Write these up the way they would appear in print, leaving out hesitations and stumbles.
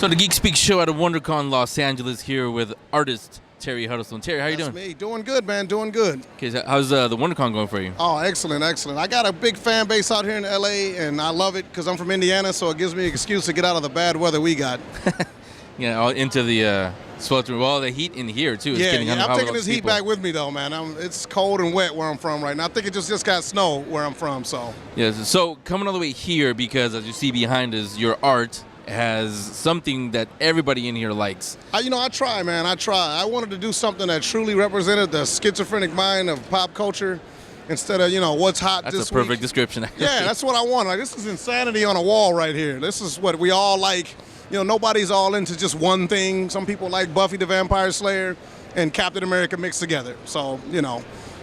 So the Geek Speak show out of WonderCon Los Angeles here with artist Terry Huddleston. Terry, how you doing? That's me. Doing good, man. Doing good. Okay, so how's the WonderCon going for you? Oh, excellent, excellent. I got a big fan base out here in L.A., and I love it because I'm from Indiana, so it gives me an excuse to get out of the bad weather we got. Yeah, all into the sweltering. Well, the heat in here, too. I'm taking this heat back with me, though, man. It's cold and wet where I'm from right now. I think it just got snow where I'm from, so. Yeah, so coming all the way here because, as you see behind us, your art has something that everybody in here likes. I try, man. I try. I wanted to do something that truly represented the schizophrenic mind of pop culture instead of, what's hot this week. That's a perfect description. Yeah, that's what I want. Like, this is insanity on a wall right here. This is what we all like. Nobody's all into just one thing. Some people like Buffy the Vampire Slayer and Captain America mixed together. So,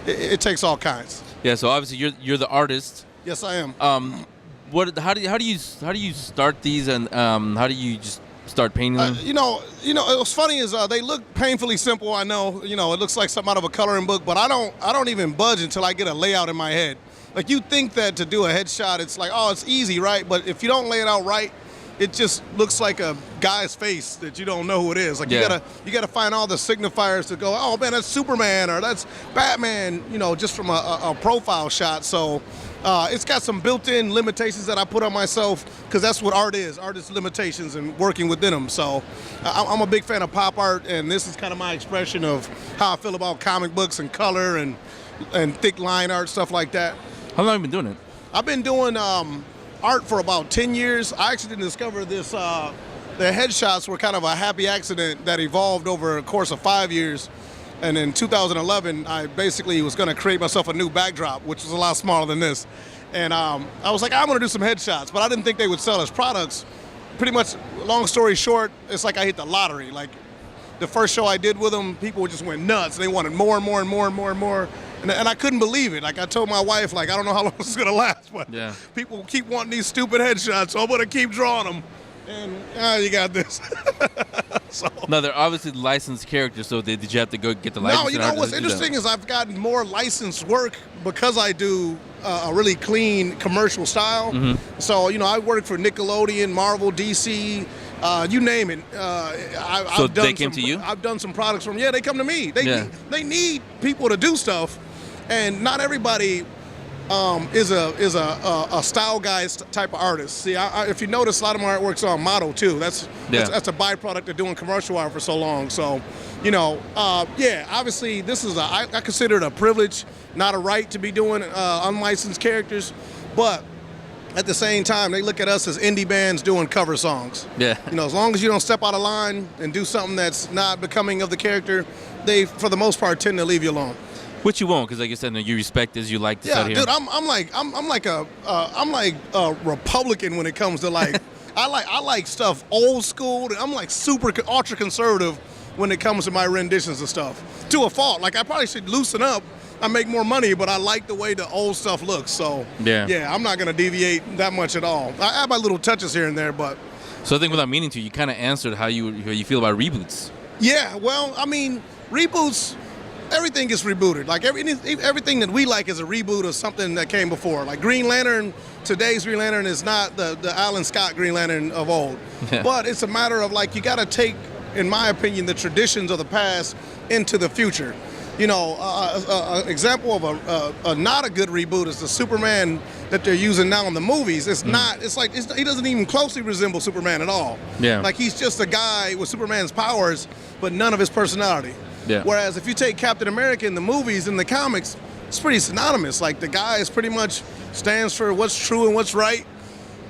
it takes all kinds. Yeah, so obviously you're the artist. Yes, I am. How do you start these, and how do you just start painting them? What's funny is they look painfully simple. I know, it looks like something out of a coloring book, but I don't even budge until I get a layout in my head. Like, you think that to do a headshot, it's like, oh, it's easy, right? But if you don't lay it out right, it just looks like a guy's face that you don't know who it is. Like, yeah. you gotta find all the signifiers to go, oh man, that's Superman or that's Batman, just from a profile shot. So it's got some built-in limitations that I put on myself because that's what art is. Art is limitations and working within them. So I'm a big fan of pop art, and this is kind of my expression of how I feel about comic books and color and thick line art, stuff like that. How long have you been doing it? I've been doing art for about 10 years. I actually didn't discover this. The headshots were kind of a happy accident that evolved over a course of 5 years. And in 2011, I basically was going to create myself a new backdrop, which was a lot smaller than this. And I was like, I'm going to do some headshots, but I didn't think they would sell as products. Pretty much, long story short, it's like I hit the lottery. Like, the first show I did with them, people just went nuts. They wanted more and more and more and more and more. And I couldn't believe it. Like, I told my wife, I don't know how long this is going to last, but yeah. People keep wanting these stupid headshots, so I'm going to keep drawing them. And you got this. So. No, they're obviously licensed characters, so did you have to go get the license? No, what's interesting is I've gotten more licensed work because I do a really clean commercial style. Mm-hmm. So, I work for Nickelodeon, Marvel, DC, you name it. They came to you? I've done some products from, they come to me. They need people to do stuff, and not everybody is a style guy type of artist. See, if you notice, a lot of my artwork's on model too. That's a byproduct of doing commercial art for so long. So, obviously this is I consider it a privilege, not a right, to be doing unlicensed characters, but at the same time, they look at us as indie bands doing cover songs. Yeah. As long as you don't step out of line and do something that's not becoming of the character, they, for the most part, tend to leave you alone. Which you won't, because like you said, you respect this, you like this out here. Yeah, dude, I'm like a Republican when it comes to like I like stuff old school. I'm like super ultra conservative when it comes to my renditions of stuff. To a fault. Like, I probably should loosen up. I make more money, but I like the way the old stuff looks. So yeah, I'm not gonna deviate that much at all. I have my little touches here and there, but. So I think without meaning to, you kind of answered how you feel about reboots. Yeah, well, I mean, reboots. Everything gets rebooted. Like, everything that we like is a reboot of something that came before. Like, Green Lantern, today's Green Lantern is not the Alan Scott Green Lantern of old. Yeah. But it's a matter of, like, you got to take, in my opinion, the traditions of the past into the future. An example of a not a good reboot is the Superman that they're using now in the movies. It's not. It's like he doesn't even closely resemble Superman at all. Yeah. Like, he's just a guy with Superman's powers, but none of his personality. Yeah. Whereas if you take Captain America in the movies and the comics, it's pretty synonymous. Like, the guy is pretty much stands for what's true and what's right,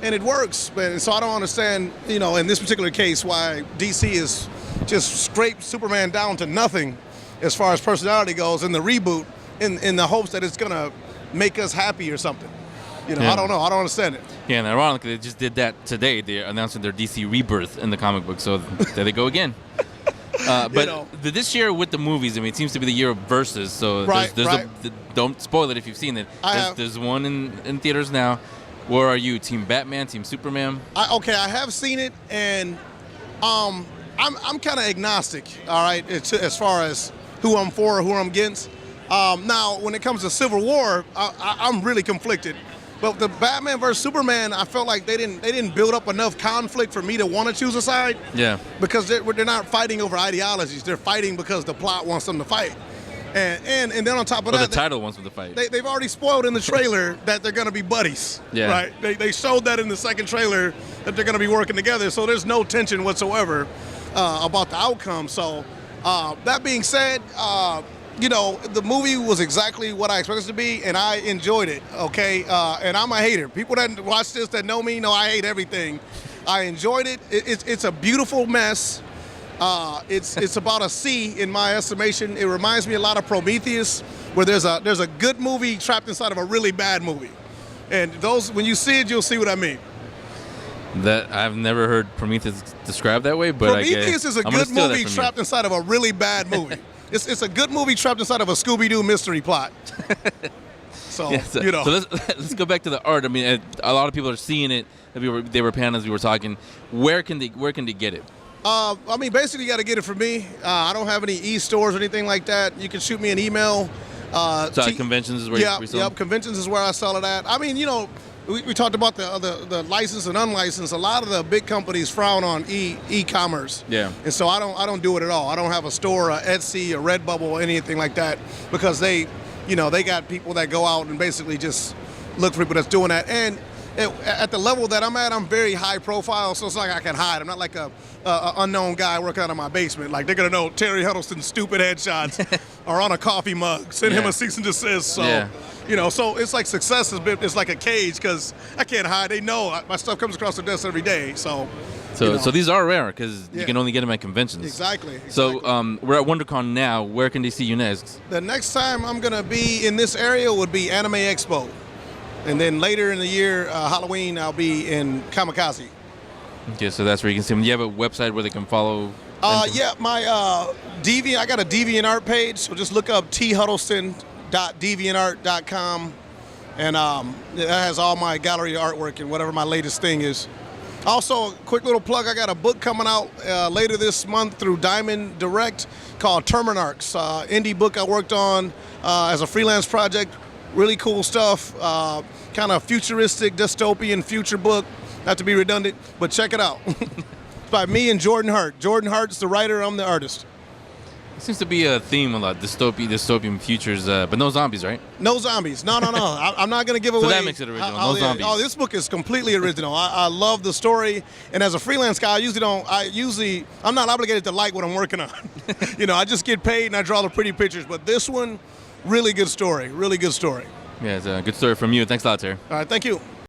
and it works. And so I don't understand, in this particular case, why DC is just scraped Superman down to nothing as far as personality goes in the reboot, in the hopes that it's gonna make us happy or something. Yeah. I don't know. I don't understand it. Yeah, and ironically, they just did that today. They're announcing their DC rebirth in the comic book, so there they go again. But this year with the movies, I mean, it seems to be the year of verses. So don't spoil it if you've seen it. There's one in theaters now. Where are you? Team Batman? Team Superman? I have seen it, and I'm kind of agnostic. All right, as far as who I'm for or who I'm against. Now, when it comes to Civil War, I'm really conflicted But the Batman versus Superman, I felt like they didn't build up enough conflict for me to want to choose a side. Yeah. Because they're not fighting over ideologies. They're fighting because the plot wants them to fight. And then on top of that, the title wants them to fight. They've already spoiled in the trailer that they're going to be buddies. Yeah. Right. They showed that in the second trailer that they're going to be working together. So there's no tension whatsoever about the outcome. So that being said, the movie was exactly what I expected it to be, and I enjoyed it, okay? And I'm a hater. People that watch this that know me know I hate everything. I enjoyed it. It's a beautiful mess. It's about a C in my estimation. It reminds me a lot of Prometheus, where there's a good movie trapped inside of a really bad movie. And those, when you see it, you'll see what I mean. That I've never heard Prometheus described that way, but Prometheus is a good movie trapped inside of a really bad movie. It's a good movie trapped inside of a Scooby-Doo mystery plot. So, yeah, so let's go back to the art. I mean, a lot of people are seeing it. They were panning as we were talking. Where can they get it? I mean, basically, you got to get it from me. I don't have any e-stores or anything like that. You can shoot me an email. So conventions is where you sell? Yep, conventions is where I sell it at. I mean, we talked about the licensed and unlicensed. A lot of the big companies frown on e-commerce. Yeah. And so I don't do it at all. I don't have a store, a Etsy, a Redbubble, anything like that, because they got people that go out and basically just look for people that's doing that. And at the level that I'm at, I'm very high profile, so it's like I can hide. I'm not like a unknown guy working out of my basement. Like, they're gonna know Terry Huddleston's stupid headshots are on a coffee mug. Send him a cease and desist. So, so it's like success is like a cage, because I can't hide. They know my stuff comes across the desk every day. So these are rare because you can only get them at conventions. Exactly. So we're at WonderCon now. Where can they see you next? The next time I'm gonna be in this area would be Anime Expo. And then later in the year, Halloween, I'll be in Kamikaze. Okay, so that's where you can see them. Do you have a website where they can follow? Yeah, my I got a DeviantArt page, so just look up thuddleston.deviantart.com, and it has all my gallery artwork and whatever my latest thing is. Also, quick little plug, I got a book coming out later this month through Diamond Direct called Terminarchs, indie book I worked on as a freelance project. Really cool stuff, kind of futuristic, dystopian future book. Not to be redundant, but check it out. It's by me and Jordan Hart. Jordan Hart's the writer, I'm the artist. It seems to be a theme a lot, dystopian futures, but no zombies, right? No zombies. No. I'm not going to give away. So that makes it original. No zombies. Oh, this book is completely original. I love the story, and as a freelance guy, I'm not obligated to like what I'm working on. I just get paid and I draw the pretty pictures. But this one, really good story. Really good story. Yeah, it's a good story from you. Thanks a lot, Terry. All right, thank you.